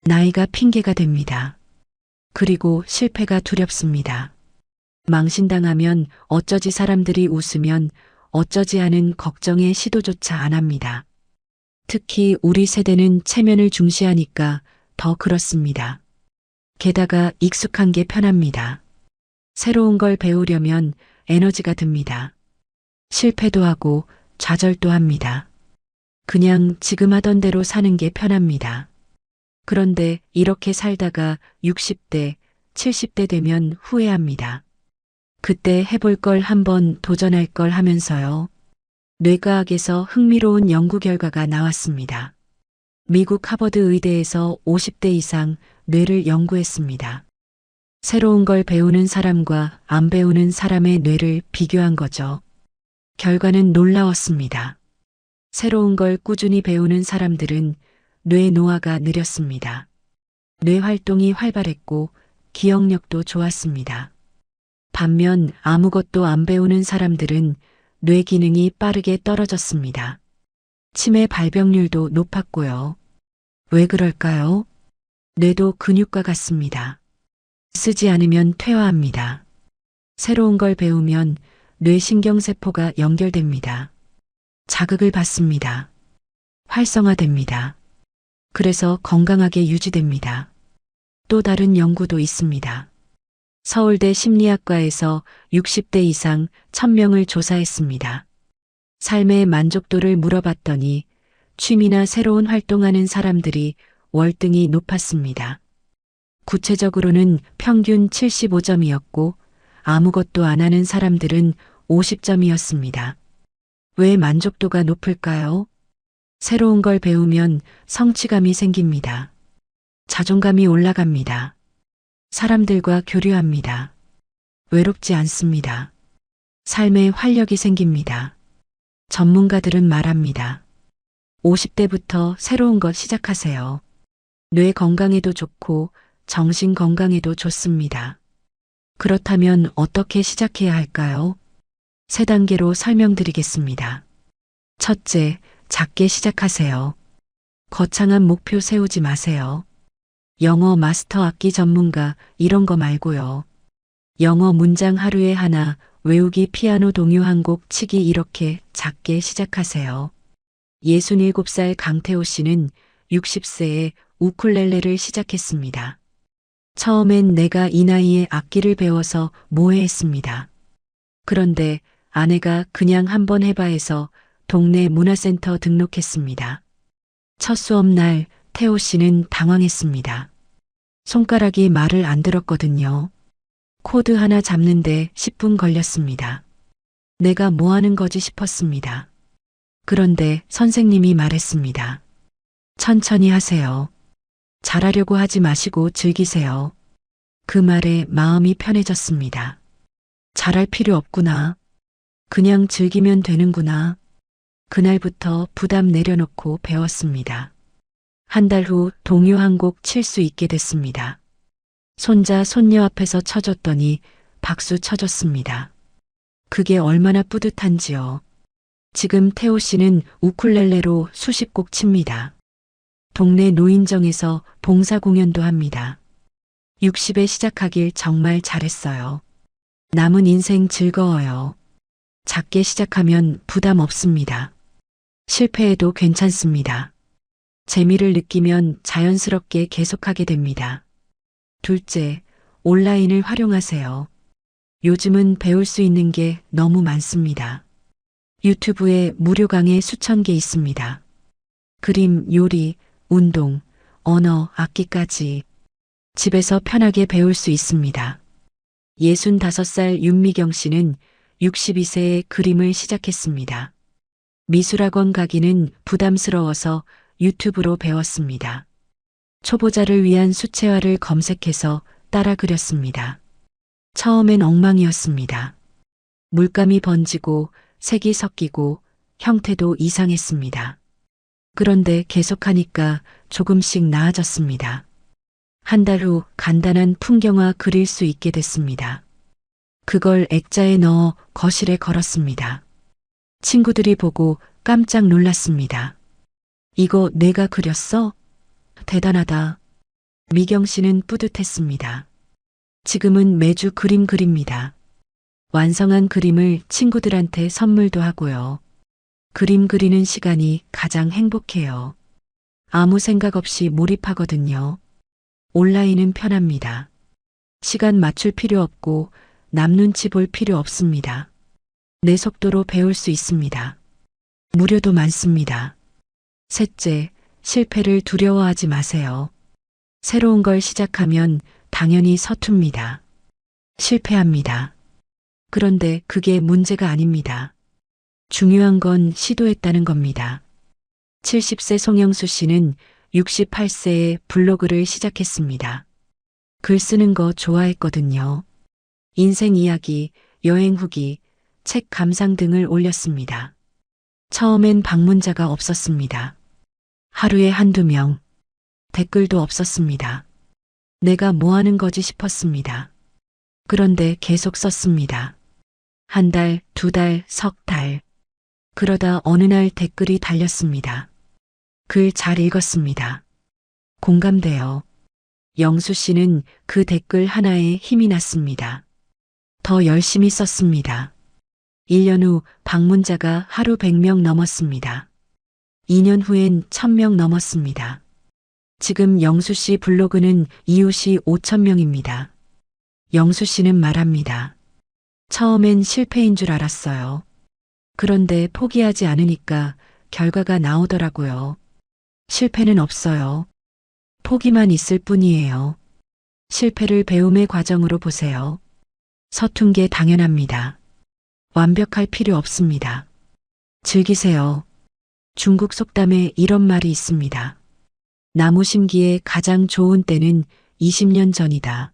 나이가 핑계가 됩니다. 그리고 실패가 두렵습니다. 망신당하면 어쩌지 사람들이 웃으면 어쩌지 하는 걱정에 시도조차 안 합니다. 특히 우리 세대는 체면을 중시하니까 더 그렇습니다. 게다가 익숙한 게 편합니다. 새로운 걸 배우려면 에너지가 듭니다. 실패도 하고 좌절도 합니다. 그냥 지금 하던 대로 사는 게 편합니다. 그런데 이렇게 살다가 60대, 70대 되면 후회합니다. 그때 해볼 걸 한번 도전할 걸 하면서요. 뇌과학에서 흥미로운 연구 결과가 나왔습니다. 미국 하버드 의대에서 50대 이상 뇌를 연구했습니다. 새로운 걸 배우는 사람과 안 배우는 사람의 뇌를 비교한 거죠. 결과는 놀라웠습니다. 새로운 걸 꾸준히 배우는 사람들은 뇌 노화가 느렸습니다. 뇌 활동이 활발했고 기억력도 좋았습니다. 반면 아무것도 안 배우는 사람들은 뇌 기능이 빠르게 떨어졌습니다. 치매 발병률도 높았고요. 왜 그럴까요? 뇌도 근육과 같습니다. 쓰지 않으면 퇴화합니다. 새로운 걸 배우면 뇌신경세포가 연결됩니다. 자극을 받습니다. 활성화됩니다. 그래서 건강하게 유지됩니다. 또 다른 연구도 있습니다. 서울대 심리학과에서 60대 이상 1000명을 조사했습니다. 삶의 만족도를 물어봤더니 취미나 새로운 활동하는 사람들이 월등히 높았습니다. 구체적으로는 평균 75점이었고 아무것도 안 하는 사람들은 50점이었습니다. 왜 만족도가 높을까요? 새로운 걸 배우면 성취감이 생깁니다. 자존감이 올라갑니다. 사람들과 교류합니다. 외롭지 않습니다. 삶에 활력이 생깁니다. 전문가들은 말합니다. 50대부터 새로운 것 시작하세요. 뇌 건강에도 좋고 정신 건강에도 좋습니다. 그렇다면 어떻게 시작해야 할까요? 3단계로 설명드리겠습니다. 첫째, 작게 시작하세요. 거창한 목표 세우지 마세요. 영어 마스터 악기 전문가 이런 거 말고요. 영어 문장 하루에 하나, 외우기 피아노 동요 한 곡 치기 이렇게 작게 시작하세요. 67살 강태호 씨는 60세에 우쿨렐레를 시작했습니다. 처음엔 내가 이 나이에 악기를 배워서 뭐해 했습니다. 그런데 아내가 그냥 한번 해봐 해서 동네 문화센터 등록했습니다. 첫 수업날 태호 씨는 당황했습니다. 손가락이 말을 안 들었거든요. 코드 하나 잡는데 10분 걸렸습니다. 내가 뭐 하는 거지 싶었습니다. 그런데 선생님이 말했습니다. 천천히 하세요. 잘하려고 하지 마시고 즐기세요. 그 말에 마음이 편해졌습니다. 잘할 필요 없구나. 그냥 즐기면 되는구나. 그날부터 부담 내려놓고 배웠습니다. 한 달 후 동요 한 곡 칠 수 있게 됐습니다. 손자, 손녀 앞에서 쳐줬더니 박수 쳐줬습니다. 그게 얼마나 뿌듯한지요. 지금 태호 씨는 우쿨렐레로 수십 곡 칩니다. 동네 노인정에서 봉사 공연도 합니다. 60에 시작하길 정말 잘했어요. 남은 인생 즐거워요. 작게 시작하면 부담 없습니다. 실패해도 괜찮습니다. 재미를 느끼면 자연스럽게 계속하게 됩니다. 둘째, 온라인을 활용하세요. 요즘은 배울 수 있는 게 너무 많습니다. 유튜브에 무료 강의 수천 개 있습니다. 그림, 요리, 운동, 언어, 악기까지 집에서 편하게 배울 수 있습니다. 65살 윤미경 씨는 62세에 그림을 시작했습니다. 미술학원 가기는 부담스러워서 유튜브로 배웠습니다. 초보자를 위한 수채화를 검색해서 따라 그렸습니다. 처음엔 엉망이었습니다. 물감이 번지고 색이 섞이고 형태도 이상했습니다. 그런데 계속하니까 조금씩 나아졌습니다. 한 달 후 간단한 풍경화 그릴 수 있게 됐습니다. 그걸 액자에 넣어 거실에 걸었습니다. 친구들이 보고 깜짝 놀랐습니다. 이거 내가 그렸어? 대단하다. 미경 씨는 뿌듯했습니다. 지금은 매주 그림 그립니다. 완성한 그림을 친구들한테 선물도 하고요. 그림 그리는 시간이 가장 행복해요. 아무 생각 없이 몰입하거든요. 온라인은 편합니다. 시간 맞출 필요 없고 남 눈치 볼 필요 없습니다. 내 속도로 배울 수 있습니다. 무료도 많습니다. 셋째, 실패를 두려워하지 마세요. 새로운 걸 시작하면 당연히 서툽니다. 실패합니다. 그런데 그게 문제가 아닙니다. 중요한 건 시도했다는 겁니다. 70세 송영수 씨는 68세에 블로그를 시작했습니다. 글 쓰는 거 좋아했거든요. 인생 이야기, 여행 후기, 책 감상 등을 올렸습니다. 처음엔 방문자가 없었습니다. 하루에 한두 명. 댓글도 없었습니다. 내가 뭐 하는 거지 싶었습니다. 그런데 계속 썼습니다. 한 달, 두 달, 석 달. 그러다 어느 날 댓글이 달렸습니다. 글 잘 읽었습니다. 공감돼요. 영수 씨는 그 댓글 하나에 힘이 났습니다. 더 열심히 썼습니다. 1년 후 방문자가 하루 100명 넘었습니다. 2년 후엔 1000명 넘었습니다. 지금 영수 씨 블로그는 이웃이 5000명입니다. 영수 씨는 말합니다. 처음엔 실패인 줄 알았어요. 그런데 포기하지 않으니까 결과가 나오더라고요. 실패는 없어요. 포기만 있을 뿐이에요. 실패를 배움의 과정으로 보세요. 서툰 게 당연합니다. 완벽할 필요 없습니다. 즐기세요. 중국 속담에 이런 말이 있습니다. 나무 심기에 가장 좋은 때는 20년 전이다.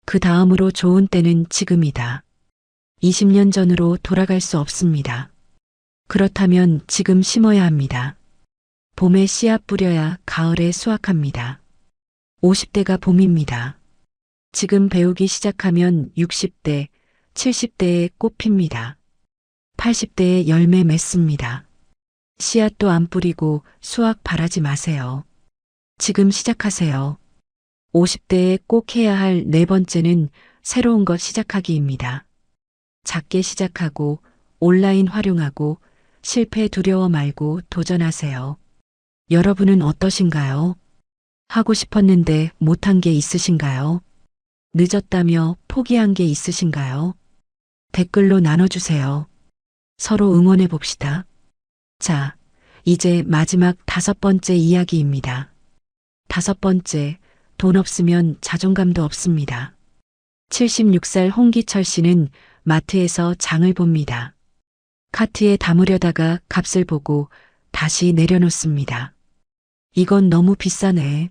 그 다음으로 좋은 때는 지금이다. 20년 전으로 돌아갈 수 없습니다. 그렇다면 지금 심어야 합니다. 봄에 씨앗 뿌려야 가을에 수확합니다. 50대가 봄입니다. 지금 배우기 시작하면 60대, 70대에 꽃 핍니다. 80대에 열매 맺습니다. 씨앗도 안 뿌리고 수확 바라지 마세요. 지금 시작하세요. 50대에 꼭 해야 할 네 번째는 새로운 것 시작하기입니다. 작게 시작하고 온라인 활용하고 실패 두려워 말고 도전하세요. 여러분은 어떠신가요? 하고 싶었는데 못한 게 있으신가요? 늦었다며 포기한 게 있으신가요? 댓글로 나눠주세요. 서로 응원해 봅시다. 자, 이제 마지막 5번째 이야기입니다. 5번째, 돈 없으면 자존감도 없습니다. 76살 홍기철 씨는 마트에서 장을 봅니다. 카트에 담으려다가 값을 보고 다시 내려놓습니다. 이건 너무 비싸네.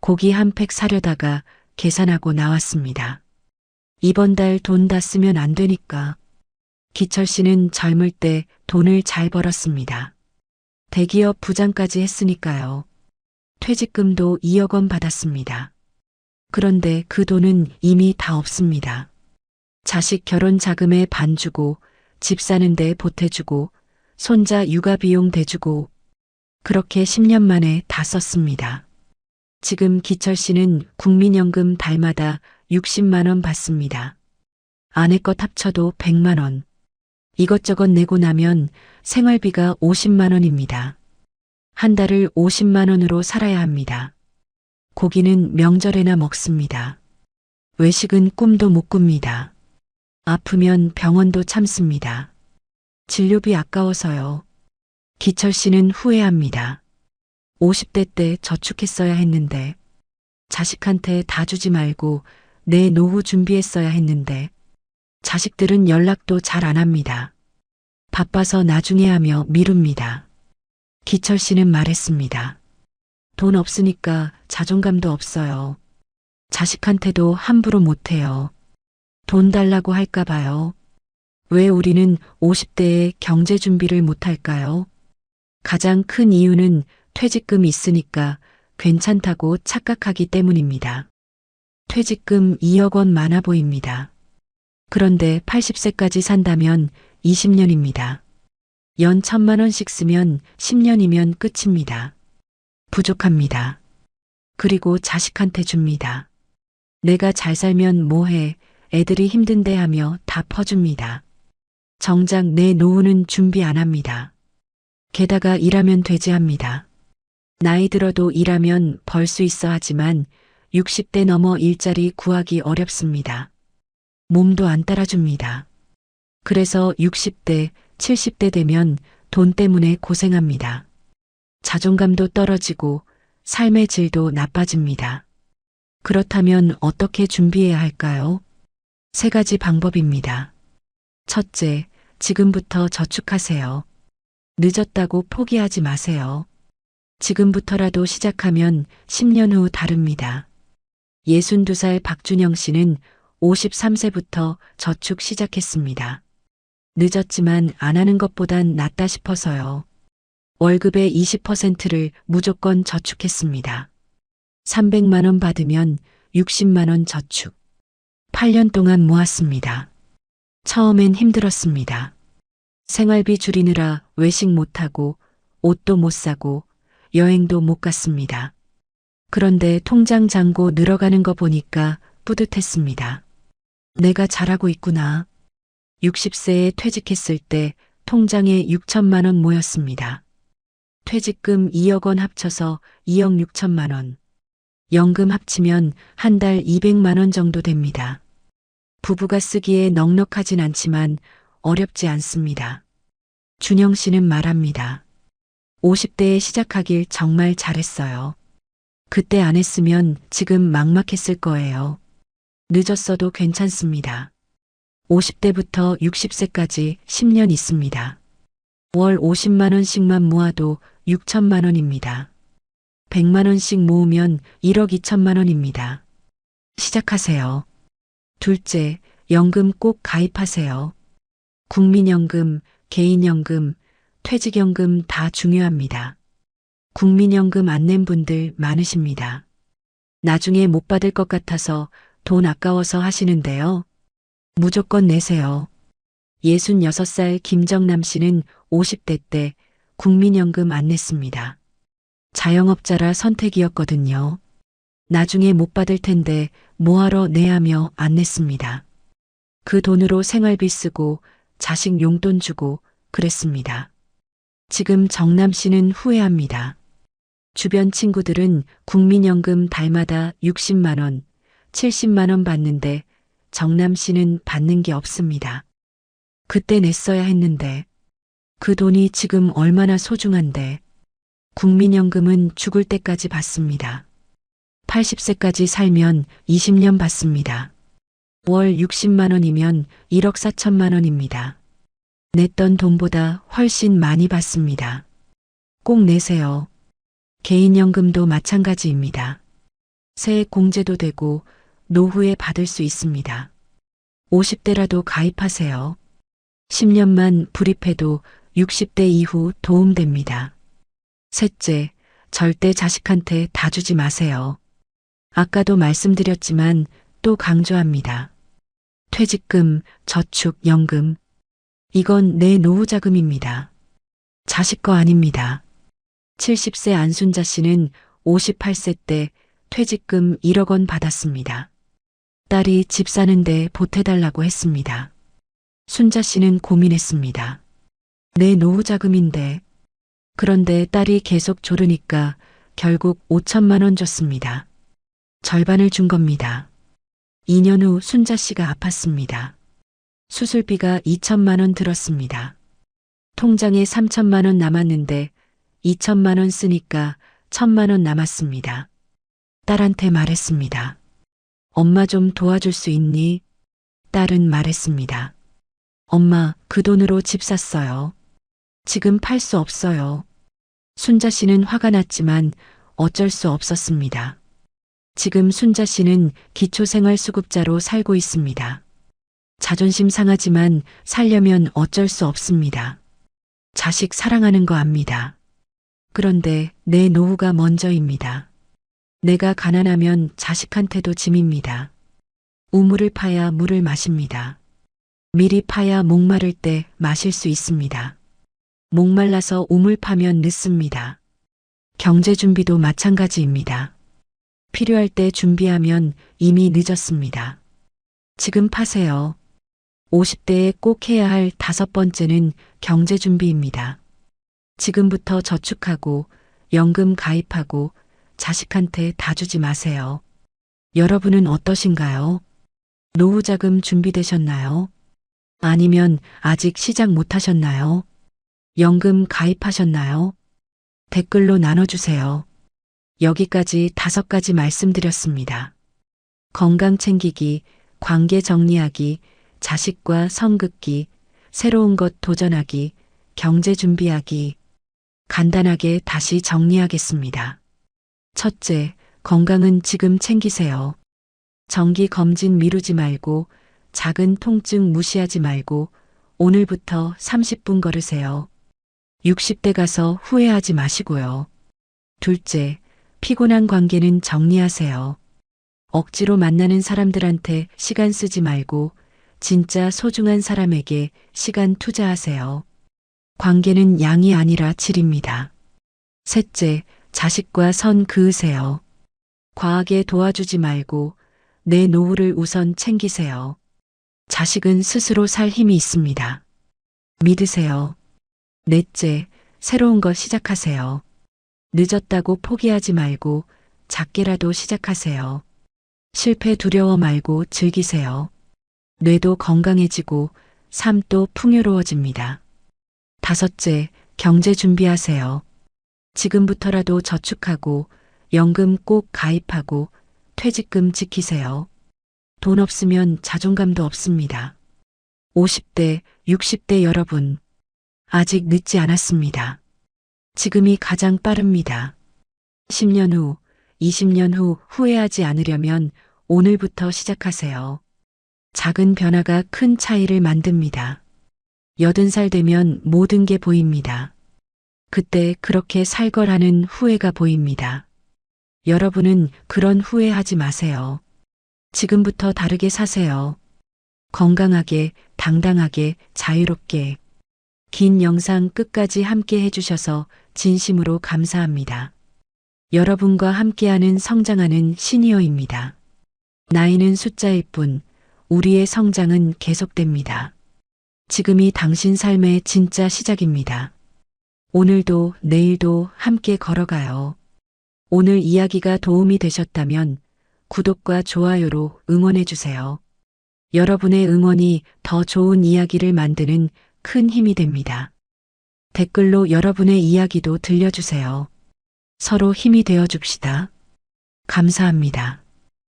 고기 한 팩 사려다가 계산하고 나왔습니다. 이번 달 돈 다 쓰면 안 되니까. 기철 씨는 젊을 때 돈을 잘 벌었습니다. 대기업 부장까지 했으니까요. 퇴직금도 2억 원 받았습니다. 그런데 그 돈은 이미 다 없습니다. 자식 결혼 자금에 반 주고 집 사는데 보태주고 손자 육아 비용 대주고 그렇게 10년 만에 다 썼습니다. 지금 기철 씨는 국민연금 달마다 60만 원 받습니다. 아내 것 합쳐도 100만 원. 이것저것 내고 나면 생활비가 50만 원입니다. 한 달을 50만 원으로 살아야 합니다. 고기는 명절에나 먹습니다. 외식은 꿈도 못 꿉니다. 아프면 병원도 참습니다. 진료비 아까워서요. 기철 씨는 후회합니다. 50대 때 저축했어야 했는데, 자식한테 다 주지 말고 내 노후 준비했어야 했는데, 자식들은 연락도 잘 안 합니다. 바빠서 나중에 하며 미룹니다. 기철 씨는 말했습니다. 돈 없으니까 자존감도 없어요. 자식한테도 함부로 못해요. 돈 달라고 할까 봐요. 왜 우리는 50대에 경제 준비를 못할까요? 가장 큰 이유는 퇴직금이 있으니까 괜찮다고 착각하기 때문입니다. 퇴직금 2억 원 많아 보입니다. 그런데 80세까지 산다면 20년입니다. 연 1000만 원씩 쓰면 10년이면 끝입니다. 부족합니다. 그리고 자식한테 줍니다. 내가 잘 살면 뭐해, 애들이 힘든데 하며 다 퍼줍니다. 정작 내 노후는 준비 안 합니다. 게다가 일하면 되지 합니다. 나이 들어도 일하면 벌 수 있어 하지만 60대 넘어 일자리 구하기 어렵습니다. 몸도 안 따라줍니다. 그래서 60대, 70대 되면 돈 때문에 고생합니다. 자존감도 떨어지고 삶의 질도 나빠집니다. 그렇다면 어떻게 준비해야 할까요? 3가지 방법입니다. 첫째, 지금부터 저축하세요. 늦었다고 포기하지 마세요. 지금부터라도 시작하면 10년 후 다릅니다. 62살 박준영 씨는 53세부터 저축 시작했습니다. 늦었지만 안 하는 것보단 낫다 싶어서요. 월급의 20%를 무조건 저축했습니다. 300만 원 받으면 60만 원 저축. 8년 동안 모았습니다. 처음엔 힘들었습니다. 생활비 줄이느라 외식 못하고 옷도 못 사고 여행도 못 갔습니다. 그런데 통장 잔고 늘어가는 거 보니까 뿌듯했습니다. 내가 잘하고 있구나. 60세에 퇴직했을 때 통장에 6천만 원 모였습니다. 퇴직금 2억 원 합쳐서 2억 6천만 원. 연금 합치면 한 달 200만 원 정도 됩니다. 부부가 쓰기에 넉넉하진 않지만 어렵지 않습니다. 준영 씨는 말합니다. 50대에 시작하길 정말 잘했어요. 그때 안 했으면 지금 막막했을 거예요. 늦었어도 괜찮습니다. 50대부터 60세까지 10년 있습니다. 월 50만 원씩만 모아도 6천만 원입니다. 100만 원씩 모으면 1억 2천만 원입니다. 시작하세요. 둘째, 연금 꼭 가입하세요. 국민연금, 개인연금, 퇴직연금 다 중요합니다. 국민연금 안 낸 분들 많으십니다. 나중에 못 받을 것 같아서 돈 아까워서 하시는데요. 무조건 내세요. 66살 김정남 씨는 50대 때 국민연금 안 냈습니다. 자영업자라 선택이었거든요. 나중에 못 받을 텐데 뭐하러 내하며 안 냈습니다. 그 돈으로 생활비 쓰고 자식 용돈 주고 그랬습니다. 지금 정남 씨는 후회합니다. 주변 친구들은 국민연금 달마다 60만 원, 70만 원 받는데 정남 씨는 받는 게 없습니다. 그때 냈어야 했는데 그 돈이 지금 얼마나 소중한데 국민연금은 죽을 때까지 받습니다. 80세까지 살면 20년 받습니다. 월 60만 원이면 1억 4천만 원입니다. 냈던 돈보다 훨씬 많이 받습니다. 꼭 내세요. 개인연금도 마찬가지입니다. 세액 공제도 되고 노후에 받을 수 있습니다. 50대라도 가입하세요. 10년만 불입해도 60대 이후 도움됩니다. 셋째, 절대 자식한테 다 주지 마세요. 아까도 말씀드렸지만 또 강조합니다. 퇴직금, 저축, 연금. 이건 내 노후 자금입니다. 자식 거 아닙니다. 70세 안순자 씨는 58세 때 퇴직금 1억 원 받았습니다. 딸이 집 사는데 보태달라고 했습니다. 순자 씨는 고민했습니다. 내 노후 자금인데. 그런데 딸이 계속 조르니까 결국 5천만 원 줬습니다. 절반을 준 겁니다. 2년 후 순자 씨가 아팠습니다. 수술비가 2천만 원 들었습니다. 통장에 3천만 원 남았는데 2천만 원 쓰니까 1천만 원 남았습니다. 딸한테 말했습니다. 엄마 좀 도와줄 수 있니? 딸은 말했습니다. 엄마, 그 돈으로 집 샀어요. 지금 팔 수 없어요. 순자 씨는 화가 났지만 어쩔 수 없었습니다. 지금 순자 씨는 기초생활수급자로 살고 있습니다. 자존심 상하지만 살려면 어쩔 수 없습니다. 자식 사랑하는 거 압니다. 그런데 내 노후가 먼저입니다. 내가 가난하면 자식한테도 짐입니다. 우물을 파야 물을 마십니다. 미리 파야 목마를 때 마실 수 있습니다. 목말라서 우물 파면 늦습니다. 경제 준비도 마찬가지입니다. 필요할 때 준비하면 이미 늦었습니다. 지금 파세요. 50대에 꼭 해야 할 5번째는 경제 준비입니다. 지금부터 저축하고 연금 가입하고 자식한테 다 주지 마세요. 여러분은 어떠신가요? 노후 자금 준비되셨나요? 아니면 아직 시작 못 하셨나요? 연금 가입하셨나요? 댓글로 나눠주세요. 여기까지 5가지 말씀드렸습니다. 건강 챙기기, 관계 정리하기, 자식과 선 긋기, 새로운 것 도전하기, 경제 준비하기. 간단하게 다시 정리하겠습니다. 첫째, 건강은 지금 챙기세요. 정기 검진 미루지 말고, 작은 통증 무시하지 말고, 오늘부터 30분 걸으세요. 60대 가서 후회하지 마시고요. 둘째, 피곤한 관계는 정리하세요. 억지로 만나는 사람들한테 시간 쓰지 말고 진짜 소중한 사람에게 시간 투자하세요. 관계는 양이 아니라 질입니다. 셋째, 자식과 선 그으세요. 과하게 도와주지 말고 내 노후를 우선 챙기세요. 자식은 스스로 살 힘이 있습니다. 믿으세요. 넷째, 새로운 것 시작하세요. 늦었다고 포기하지 말고 작게라도 시작하세요. 실패 두려워 말고 즐기세요. 뇌도 건강해지고 삶도 풍요로워집니다. 다섯째, 경제 준비하세요. 지금부터라도 저축하고 연금 꼭 가입하고 퇴직금 지키세요. 돈 없으면 자존감도 없습니다. 50대, 60대 여러분, 아직 늦지 않았습니다. 지금이 가장 빠릅니다. 10년 후, 20년 후 후회하지 않으려면 오늘부터 시작하세요. 작은 변화가 큰 차이를 만듭니다. 80살 되면 모든 게 보입니다. 그때 그렇게 살걸하는 후회가 보입니다. 여러분은 그런 후회하지 마세요. 지금부터 다르게 사세요. 건강하게, 당당하게, 자유롭게. 긴 영상 끝까지 함께 해주셔서 진심으로 감사합니다. 여러분과 함께하는 성장하는 시니어입니다. 나이는 숫자일 뿐, 우리의 성장은 계속됩니다. 지금이 당신 삶의 진짜 시작입니다. 오늘도 내일도 함께 걸어가요. 오늘 이야기가 도움이 되셨다면 구독과 좋아요로 응원해주세요. 여러분의 응원이 더 좋은 이야기를 만드는 큰 힘이 됩니다. 댓글로 여러분의 이야기도 들려주세요. 서로 힘이 되어 줍시다. 감사합니다.